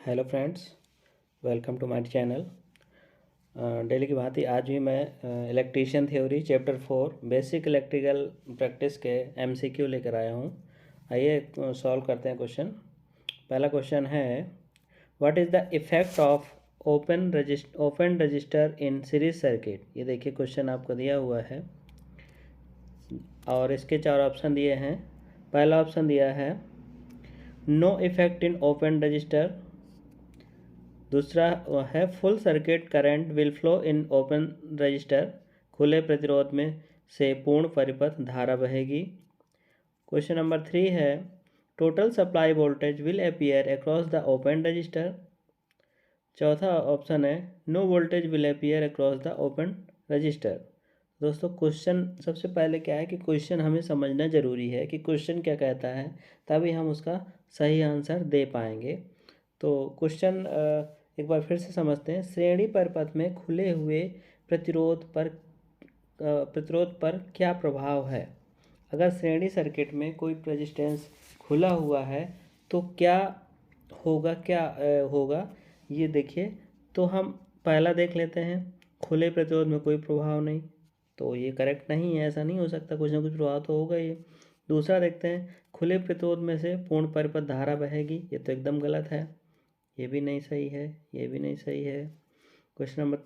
Hello friends, welcome to my channel. Daily की भांति आज भी मैं electrician theory chapter 4 basic electrical practice के एमसीक्यू लेकर आया हूँ। आइए सॉल्व करते हैं क्वेश्चन। पहला क्वेश्चन है, what is the effect of open register in series circuit. ये देखिए क्वेश्चन आपको दिया हुआ है और इसके चार ऑप्शन दिए हैं। पहला ऑप्शन दिया है no effect in open resistor. दूसरा है full circuit current will flow in open resistor. खुले प्रतिरोध में से पूर्ण परिपथ धारा बहेगी। क्वेश्चन नंबर 3 है total supply voltage will appear across the open resistor. चौथा ऑप्शन है no voltage will appear across the open resistor. दोस्तों क्वेश्चन सबसे पहले क्या है कि क्वेश्चन हमें समझना ज़रूरी है कि क्वेश्चन क्या कहता है, तभी हम उसका सही आंसर दे पाएंगे। तो क्वेश्चन एक बार फिर से समझते हैं। श्रेणी परिपथ में खुले हुए प्रतिरोध पर क्या प्रभाव है। अगर श्रेणी सर्किट में कोई रेजिस्टेंस खुला हुआ है तो क्या होगा ये देखिए। तो हम पहला देख लेते हैं, खुले प्रतिरोध में कोई प्रभाव नहीं, तो ये करेक्ट नहीं है, ऐसा नहीं हो सकता, कुछ ना कुछ प्रभाव तो होगा ही। दूसरा देखते हैं, खुले प्रतिरोध में से पूर्ण परिपथ धारा बहेगी, ये तो एकदम गलत है, ये भी नहीं सही है, ये भी नहीं सही है। क्वेश्चन नंबर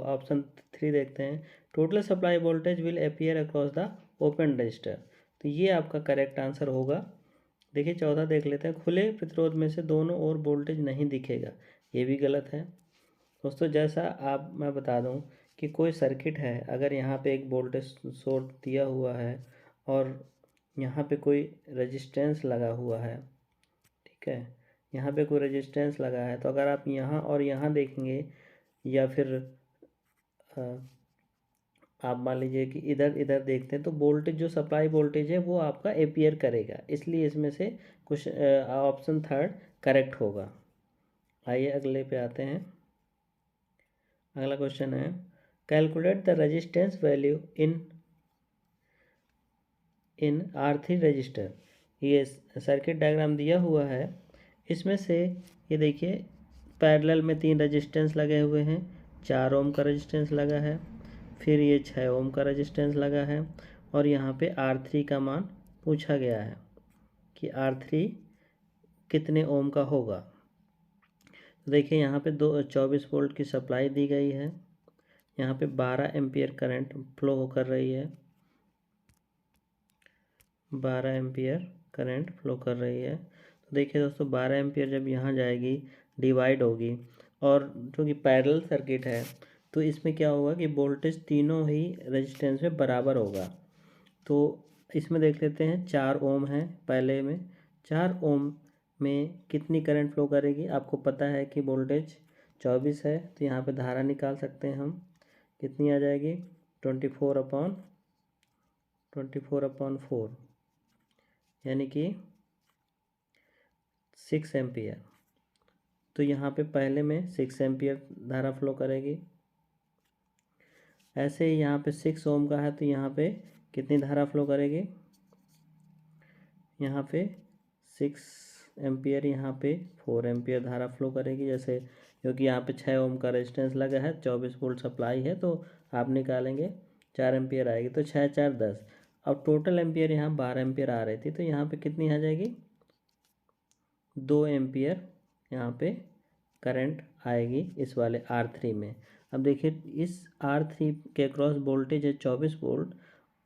ऑप्शन 3 देखते हैं, total supply voltage will appear across the open register, तो ये आपका करेक्ट आंसर होगा। देखिए चौथा देख लेते हैं, खुले प्रतिरोध में से दोनों ओर वोल्टेज नहीं दिखेगा, ये भी गलत है। दोस्तों जैसा मैं बता दूं कि कोई सर्किट है, अगर यहाँ पे एक वोल्टेज सोर्स दिया हुआ है और यहाँ पे कोई रेजिस्टेंस लगा हुआ है, ठीक है, यहाँ पे कोई रेजिस्टेंस लगा है, तो अगर आप यहाँ और यहाँ देखेंगे या फिर आप मान लीजिए कि इधर इधर देखते हैं, तो वोल्टेज जो सप्लाई वोल्टेज है वो आपका अपीयर करेगा, इसलिए इसमें से कुछ ऑप्शन थर्ड करेक्ट होगा। आइए अगले पे आते हैं। अगला क्वेश्चन है, calculate the resistance value in R3 register. ये सर्किट डायग्राम दिया हुआ है, इसमें से ये देखिए पैरेलल में 3 रेजिस्टेंस लगे हुए हैं, 4 ओम का रेजिस्टेंस लगा है, फिर ये 6 ओम का रेजिस्टेंस लगा है, और यहाँ पे R3 का मान पूछा गया है कि R3 कितने ओम का होगा। तो देखिए यहाँ पे 24 वोल्ट की सप्लाई दी गई है, यहाँ पे 12 एम्पियर करंट फ्लो कर रही है, 12 एम्पियर करंट फ्लो कर रही है। तो देखिए दोस्तों 12 एम्पियर जब यहाँ जाएगी डिवाइड होगी, और जो कि पैरेलल सर्किट है तो इसमें क्या होगा कि वोल्टेज तीनों ही रेजिस्टेंस में बराबर होगा। तो इसमें देख लेते हैं 4 ओम है, पहले में 4 ओम में कितनी करंट फ्लो करेगी। आपको पता है कि वोल्टेज 24 है, तो यहाँ पे धारा निकाल सकते हैं हम, कितनी आ जाएगी 24/4 यानी कि 6 एम्पियर। तो यहाँ पे पहले में 6 एम्पियर धारा फ्लो करेगी। ऐसे ही यहाँ पे 6 ओम का है, तो यहाँ पे कितनी धारा फ्लो करेगी, यहाँ पे 6 एम्पियर, यहाँ पे 4 एम्पियर धारा फ्लो करेगी। जैसे क्योंकि यहाँ पे 6 ओम का रेजिस्टेंस लगा है, 24 वोल्ट सप्लाई है, तो आप निकालेंगे 4 एम्पियर आएगी, तो 6 4 10। अब टोटल एम्पियर यहाँ 12 एम्पियर आ रही थी, तो यहाँ पे कितनी आ जाएगी 2 एम्पियर यहाँ पे करंट आएगी इस वाले R3 में। अब देखिए इस R3 के अक्रॉस वोल्टेज है 24 वोल्ट,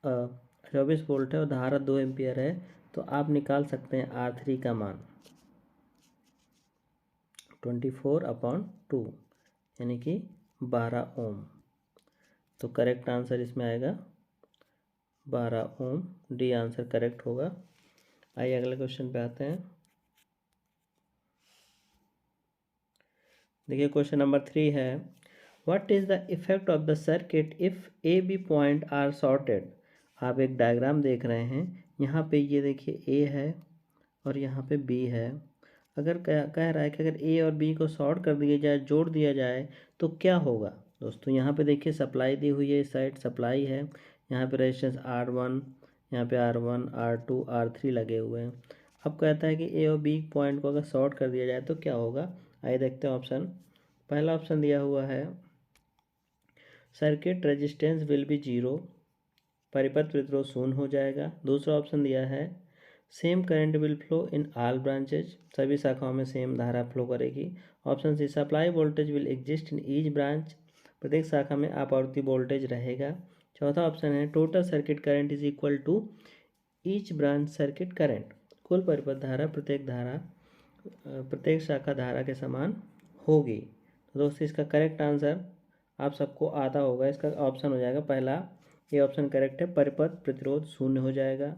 24 वोल्ट है और धारा 2 एम्पियर है, तो आप निकाल सकते हैं R3 का मान 24/2 यानी कि 12 ओम। तो करेक्ट आंसर इसमें आएगा 12 ओम, डी आंसर करेक्ट होगा। आइए अगले क्वेश्चन पे आते हैं। देखिए क्वेश्चन नंबर 3 है, what is the effect of the circuit if A B point are shorted. आप एक डायग्राम देख रहे हैं, यहाँ पे ये देखिए ए है और यहाँ पे बी है। अगर कह रहा है कि अगर ए और बी को शॉर्ट कर दिया जाए, जोड़ दिया जाए, तो क्या होगा। दोस्तों यहाँ पे देखिए सप्लाई दी हुई है, इस साइड सप्लाई है, यहाँ पे रेजिस्टेंस R1, यहाँ पे R1 R2 R3 लगे हुए हैं। अब कहता है कि ए और बी पॉइंट को अगर शॉर्ट कर दिया जाए तो क्या होगा। आइए देखते हैं ऑप्शन। पहला ऑप्शन दिया हुआ है circuit resistance will be zero, परिपथ प्रतिरोध शून्य हो जाएगा। दूसरा ऑप्शन दिया है same current will flow in all branches, सभी शाखाओं में सेम धारा फ्लो करेगी। Option C supply voltage will exist in each branch, प्रत्येक शाखा में आपूर्ति वोल्टेज रहेगा। चौथा ऑप्शन है total circuit current is equal to each branch circuit current, कुल परिपथ धारा प्रत्येक शाखा धारा के समान होगी। तो दोस्तों इसका करेक्ट आंसर आप सबको आता होगा, इसका ऑप्शन हो जाएगा पहला, ये ऑप्शन करेक्ट है, परिपथ प्रतिरोध शून्य हो जाएगा।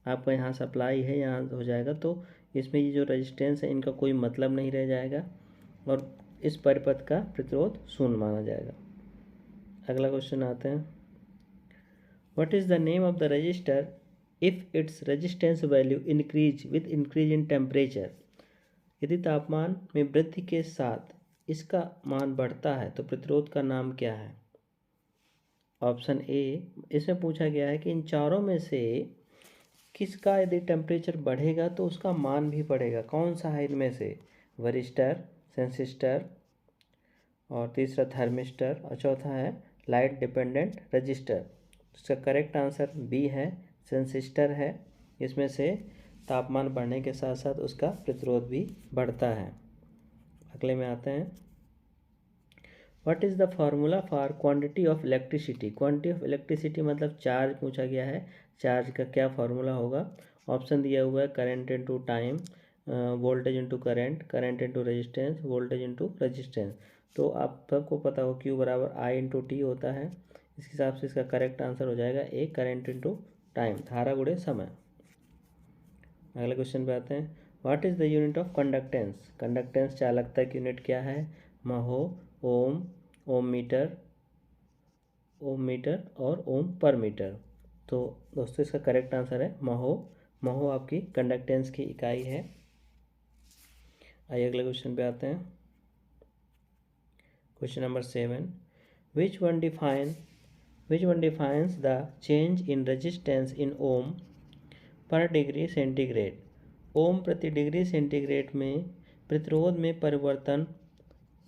आपका यहाँ सप्लाई है, यहाँ हो जाएगा, तो इसमें ये जो रेजिस्टेंस है इनका कोई मतलब नहीं रह जाएगा और इस परिपथ का प्रतिरोध शून्य माना जाएगा। अगला क्वेश्चन आते हैं, what is the name of the register if its resistance value increase with increase in temperature, यदि तापमान में वृद्धि के साथ इसका मान बढ़ता है तो प्रतिरोध का नाम क्या है। ऑप्शन ए, इसमें पूछा गया है कि इन चारों में से किसका यदि टेम्परेचर बढ़ेगा तो उसका मान भी बढ़ेगा, कौन सा है इनमें से, वरिस्टर, सेंसिस्टर और तीसरा थर्मिस्टर और चौथा है लाइट डिपेंडेंट रजिस्टर। इसका करेक्ट आंसर बी है, सेंसिस्टर है। इसमें से तापमान बढ़ने के साथ साथ उसका प्रतिरोध भी बढ़ता है। अगले में आते हैं, what is the formula for quantity of electricity, quantity of electricity मतलब चार्ज पूछा गया है, चार्ज का क्या फार्मूला होगा। ऑप्शन दिया हुआ है current into time, voltage into current, current into resistance, voltage into resistance. तो आप सबको पता हो Q बराबर I इंटू टी होता है, इस हिसाब से इसका करेक्ट आंसर हो जाएगा ए, करंट इनटू टाइम, धारा गुणे समय। अगले क्वेश्चन पे आते हैं, what is the unit of conductance, conductance चालकता की यूनिट क्या है, महो, ओम, ओम मीटर और ओम पर मीटर। तो दोस्तों इसका करेक्ट आंसर है महो, महो आपकी कंडक्टेंस की इकाई है। आइए अगले क्वेश्चन पे आते हैं, question number 7, which one defines the change in resistance in ohm पर डिग्री सेंटीग्रेड, ओम प्रति डिग्री सेंटीग्रेड में प्रतिरोध में परिवर्तन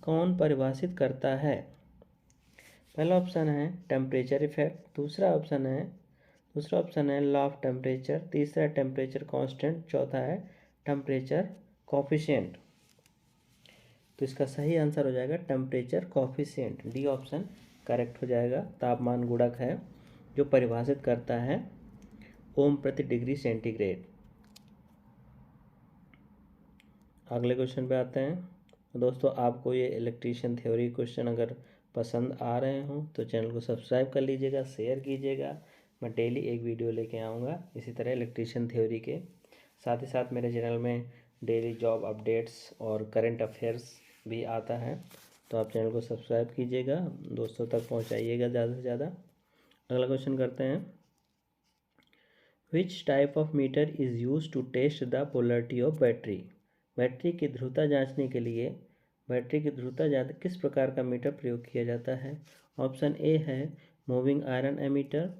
कौन परिभाषित करता है। पहला ऑप्शन है टेम्परेचर इफेक्ट, दूसरा ऑप्शन है लॉ ऑफ टेम्परेचर, तीसरा टेम्परेचर कांस्टेंट, चौथा है टेम्परेचर कॉफिशिएंट। तो इसका सही आंसर हो जाएगा temperature coefficient, D option correct हो जाएगा। तापमान गुणक है जो परिभाषित करता है ओम प्रति डिग्री सेंटीग्रेड। अगले क्वेश्चन पे आते हैं। दोस्तों आपको ये इलेक्ट्रीशियन थ्योरी क्वेश्चन अगर पसंद आ रहे हों तो चैनल को सब्सक्राइब कर लीजिएगा, शेयर कीजिएगा। मैं डेली एक वीडियो लेके आऊँगा इसी तरह इलेक्ट्रीशियन थ्योरी के। साथ ही साथ मेरे चैनल में डेली जॉब अपडेट्स और करंट अफेयर्स भी आता है, तो आप चैनल को सब्सक्राइब कीजिएगा, दोस्तों तक पहुँचाइएगा ज़्यादा से ज़्यादा। अगला क्वेश्चन करते हैं, which type of meter is use to test the polarity of battery, battery की ध्रुवता जांचने के लिए किस प्रकार का मीटर प्रयोग किया जाता है। ऑप्शन ए है moving iron ammeter,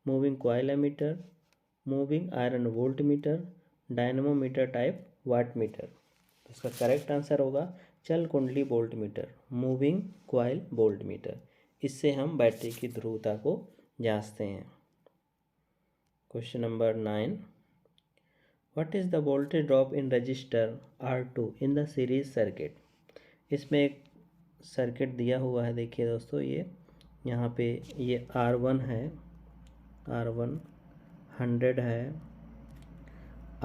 moving coil ammeter, moving iron voltmeter, dynamometer type wattmeter. इसका करेक्ट आंसर होगा चल कुंडली voltmeter, moving coil voltmeter. इससे हम बैटरी की ध्रुवता को जांचते हैं। Question number 9, what is the voltage drop in resistor R2 in the series circuit. इसमें एक सर्किट दिया हुआ है, देखिए दोस्तों, ये यहाँ पे ये R1 है, R1 100 है,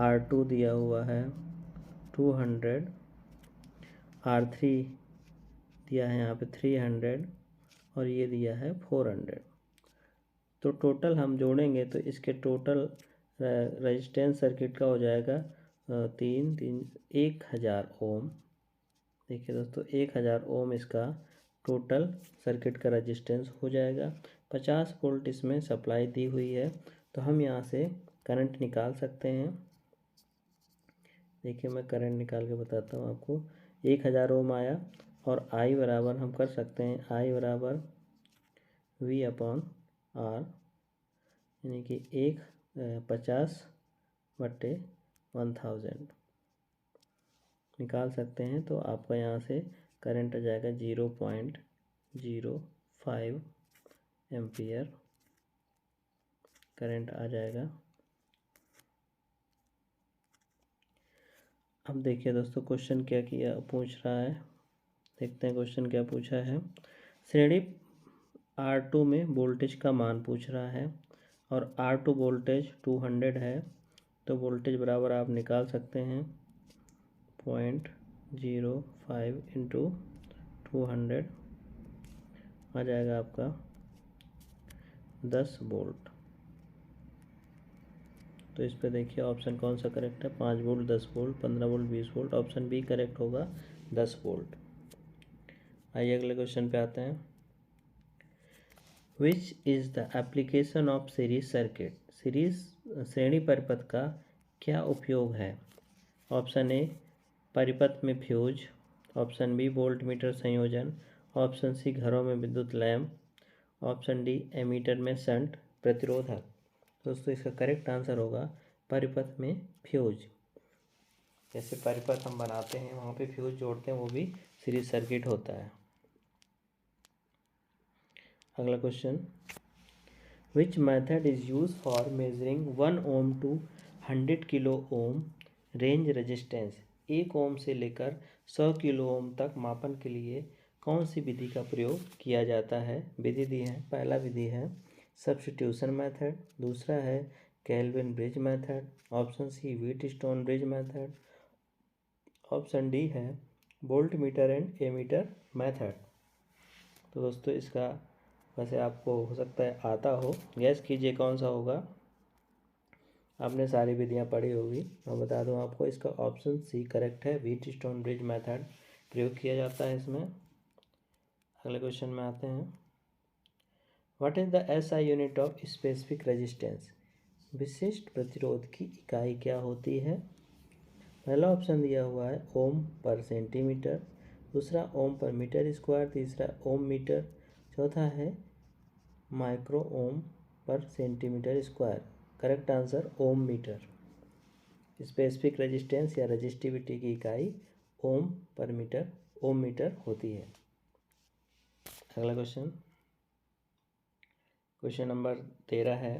R2 दिया हुआ है 200, R3 दिया है यहाँ पे 300 और ये दिया है 400। तो टोटल हम जोड़ेंगे तो इसके टोटल रेजिस्टेंस सर्किट का हो जाएगा 1000 ओम। देखिए दोस्तों 1000 ओम इसका टोटल सर्किट का रेजिस्टेंस हो जाएगा। 50 वोल्ट इसमें सप्लाई दी हुई है, तो हम यहाँ से करंट निकाल सकते हैं। देखिए मैं करंट निकाल के बताता हूँ आपको। 1000 ओम आया और आई बराबर हम कर सकते हैं, आई बराबर V अपॉन R, यानी कि 50/1000 निकाल सकते हैं। तो आपका यहाँ से करंट आ जाएगा 0.05 एम्पियर करंट आ जाएगा। अब देखिए दोस्तों क्वेश्चन क्या किया पूछ रहा है, देखते हैं क्वेश्चन क्या पूछा है। श्रेणी R2 में वोल्टेज का मान पूछ रहा है और R2 वोल्टेज 200 है, तो वोल्टेज बराबर आप निकाल सकते हैं 0.05 इंटू 200 आ जाएगा आपका 10 वोल्ट। तो इस पे देखिए ऑप्शन कौन सा करेक्ट है, 5 volt, 10 volt, 15 volt, 20 volt. Option B correct होगा 10 वोल्ट। आइए अगले क्वेश्चन पे आते हैं। Which is the application of series circuit? Series श्रेणी परिपथ का क्या उपयोग है? ऑप्शन ए परिपथ में fuse, option B voltmeter संयोजन, ऑप्शन सी घरों में विद्युत लैंप, ऑप्शन डी एमीटर में शंट प्रतिरोधक। दोस्तों इसका करेक्ट आंसर होगा परिपथ में फ्यूज। जैसे परिपथ हम बनाते हैं वहाँ पे फ्यूज जोड़ते हैं, वो भी सीरीज सर्किट होता है। अगला question, which method is use for measuring 1 ohm to 100 kilo ohm range resistance? 1 ohm से लेकर 100 किलो ओम तक मापन के लिए कौन सी विधि का प्रयोग किया जाता है? विधि दी है, पहला विधि है सब्स्टिट्यूशन मेथड, दूसरा है Kelvin bridge method, option C Wheatstone bridge method, option D है volt meter and ammeter method. तो दोस्तों इसका वैसे आपको हो सकता है आता हो, गैस कीजिए कौन सा होगा। आपने सारी विधियां पढ़ी होगी। मैं बता दूं आपको, इसका ऑप्शन सी करेक्ट है, व्हीटस्टोन ब्रिज मेथड प्रयोग किया जाता है इसमें। अगले क्वेश्चन में आते हैं। What is the SI unit of specific resistance? विशिष्ट प्रतिरोध की इकाई क्या होती है? पहला ऑप्शन दिया हुआ है ओम पर सेंटीमीटर, दूसरा ओम पर मीटर स्क्वायर, तीसरा ओम मीटर, चौथा है माइक्रो ओम पर सेंटीमीटर स्क्वायर। करेक्ट आंसर ओम मीटर। स्पेसिफिक रेजिस्टेंस या रेजिस्टिविटी की इकाई ओम पर मीटर, ओम मीटर होती है। अगला क्वेश्चन, क्वेश्चन नंबर 13 है।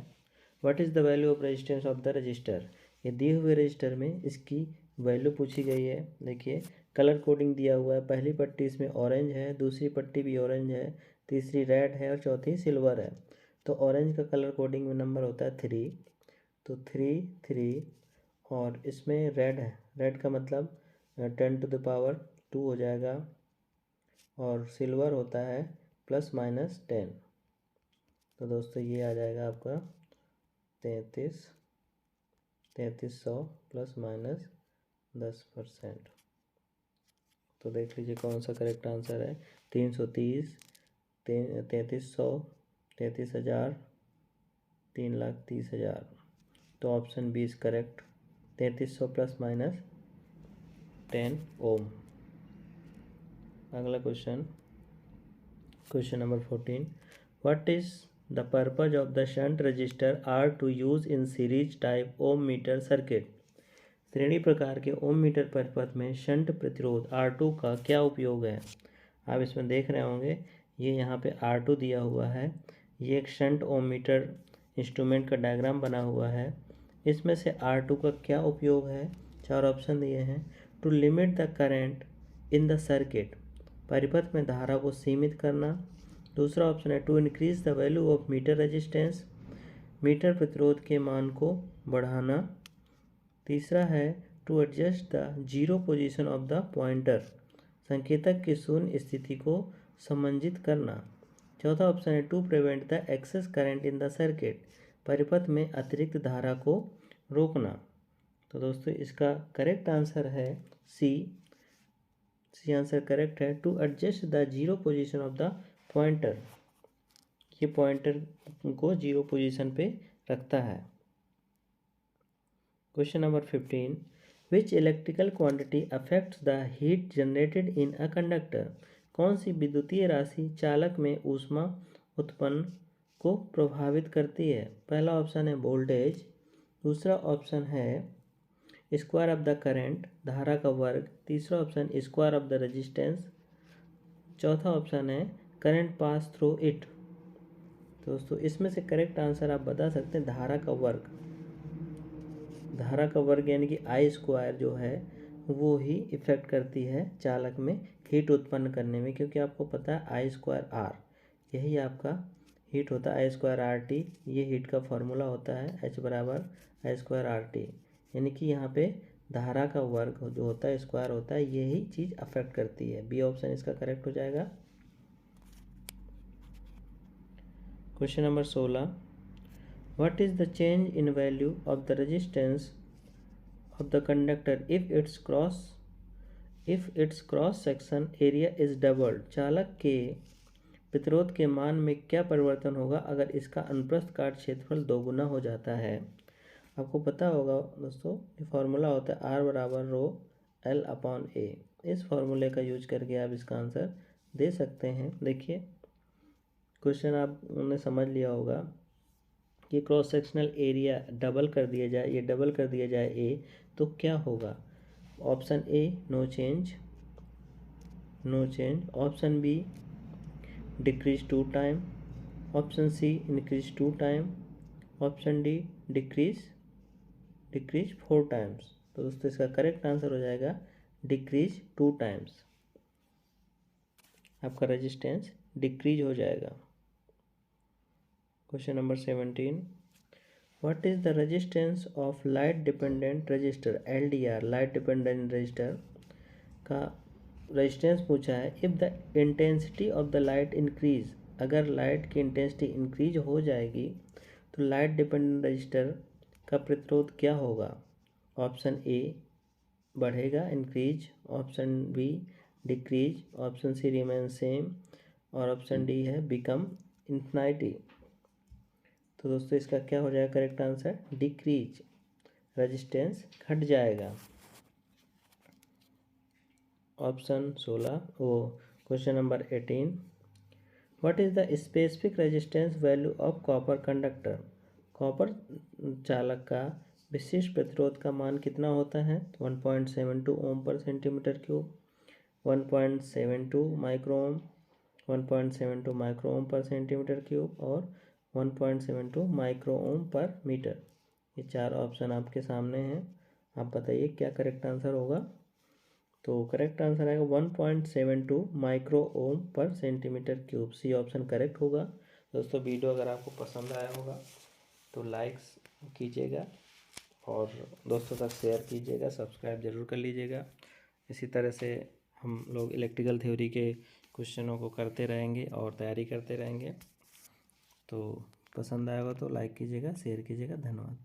What is the value of resistance of the register? ये दिए हुए रजिस्टर में इसकी वैल्यू पूछी गई है। देखिए कलर कोडिंग दिया हुआ है, पहली पट्टी इसमें ऑरेंज है, दूसरी पट्टी भी ऑरेंज है, तीसरी रेड है और चौथी सिल्वर है। तो ऑरेंज का कलर कोडिंग में नंबर होता है 3, तो 3 3, और इसमें रेड है, रेड का मतलब 10⁻² हो जाएगा, और सिल्वर होता है ±10। तो दोस्तों ये आ जाएगा आपका 3300 ±10%। तो देख लीजिए कौन सा करेक्ट आंसर है। 330, 3300, 33,000, 3,30,000। तो option B is correct, 3300 ±10 ohm. अगला question, question number 14। What is the purpose of the shunt resistor R two use in series type ohmmeter circuit? श्रेणी प्रकार के ओम मीटर परिपथ में शंट प्रतिरोध R2 का क्या उपयोग है? आप इसमें देख रहे होंगे, ये यहाँ पे R2 दिया हुआ है, ये एक शंट ओम मीटर इंस्ट्रूमेंट का डायग्राम बना हुआ है। इसमें से R2 का क्या उपयोग है? 4 ऑप्शन दिए हैं। To limit the current in the circuit, परिपथ में धारा को सीमित करना। दूसरा ऑप्शन है to increase the value of meter resistance, meter प्रतिरोध के मान को बढ़ाना। तीसरा है to adjust the zero position of the pointer, संकेतक की शून्य स्थिति को समंजित करना। चौथा ऑप्शन है to prevent the excess current in the circuit, परिपथ में अतिरिक्त धारा को रोकना। तो दोस्तों इसका करेक्ट आंसर है सी आंसर करेक्ट है, to adjust the zero position of the pointer. ये पॉइंटर को जीरो पोजीशन पे रखता है। Question number 15। Which electrical quantity affects the heat generated in a conductor? कौन सी विद्युतीय राशि चालक में ऊष्मा उत्पन्न को प्रभावित करती है? पहला ऑप्शन है वोल्टेज, दूसरा ऑप्शन है स्क्वायर ऑफ द करंट, धारा का वर्ग। तीसरा option square of the resistance. चौथा ऑप्शन है करंट पास थ्रू इट। तो दोस्तों इसमें से करेक्ट आंसर आप बता सकते हैं धारा का वर्ग। धारा का वर्ग यानी कि आई स्क्वायर जो है वो ही इफेक्ट करती है चालक में हीट उत्पन्न करने में, क्योंकि आपको पता है आई स्क्वायर आर यही आपका हीट होता है। आई स्क्वायर आर टी ये हीट का फॉर्मूला होता है, एच बराबर आई स्क्वायर आर टी। यानी कि यहाँ पे धारा का वर्ग जो होता है स्क्वायर होता है, यही चीज़ अफेक्ट करती है। बी ऑप्शन इसका करेक्ट हो जाएगा। Question number 16, what is the change in value of the resistance of the conductor if it's cross section area is doubled. चालक के प्रतिरोध के मान में क्या परिवर्तन होगा अगर इसका अनुप्रस्थ काट क्षेत्रफल दोगुना हो जाता है। आपको पता होगा दोस्तों ये फार्मूला होता है आर बराबर रो एल अपॉन ए। इस फार्मूले का यूज करके आप इसका आंसर दे सकते हैं। देखिए क्वेश्चन आपने समझ लिया होगा कि क्रॉस सेक्शनल एरिया डबल कर दिया जाए, ये डबल कर दिया जाए ए, तो क्या होगा। Option A no change, no change. Option B decrease 2 time. Option C increase 2 time. Option D decrease 4 times. तो दोस्तों इसका करेक्ट आंसर हो जाएगा डिक्रीज 2 टाइम्स। आपका रेजिस्टेंस डिक्रीज हो जाएगा। Question number 17, what is the resistance of light dependent resistor LDR। Light dependent resistor का resistance पूछा है। If the intensity of the light increase, अगर लाइट की इंटेंसिटी इंक्रीज हो जाएगी तो लाइट डिपेंडेंट रजिस्टर का प्रतिरोध क्या होगा। ऑप्शन ए बढ़ेगा increase, option B decrease, option C remain same और ऑप्शन डी है बिकम इन्फिनिटी। तो दोस्तों इसका क्या हो जाएगा करेक्ट आंसर डिक्रीज, रेजिस्टेंस घट जाएगा। ऑप्शन 16 वो question number 18, what is the specific resistance value of copper conductor. Copper चालक का विशिष्ट प्रतिरोध का मान कितना होता है। 1.72 ओम पर सेंटीमीटर क्यूब, 1.72 माइक्रो ओम, 1.72 माइक्रो ओम पर सेंटीमीटर क्यूब और 1.72 माइक्रो ओम पर मीटर। ये चार ऑप्शन आपके सामने हैं। आप बताइए क्या करेक्ट आंसर होगा। तो करेक्ट आंसर आएगा 1.72 माइक्रो ओम पर centimetre cube. C option correct होगा। दोस्तों वीडियो अगर आपको पसंद आया होगा तो लाइक्स कीजिएगा और दोस्तों तक शेयर कीजिएगा, सब्सक्राइब जरूर कर लीजिएगा। इसी तरह से हम लोग इलेक्ट्रिकल थ्योरी के क्वेश्चनों को करते रहेंगे और तैयारी करते रहेंगे। तो पसंद आएगा तो लाइक कीजिएगा, शेयर कीजिएगा। धन्यवाद।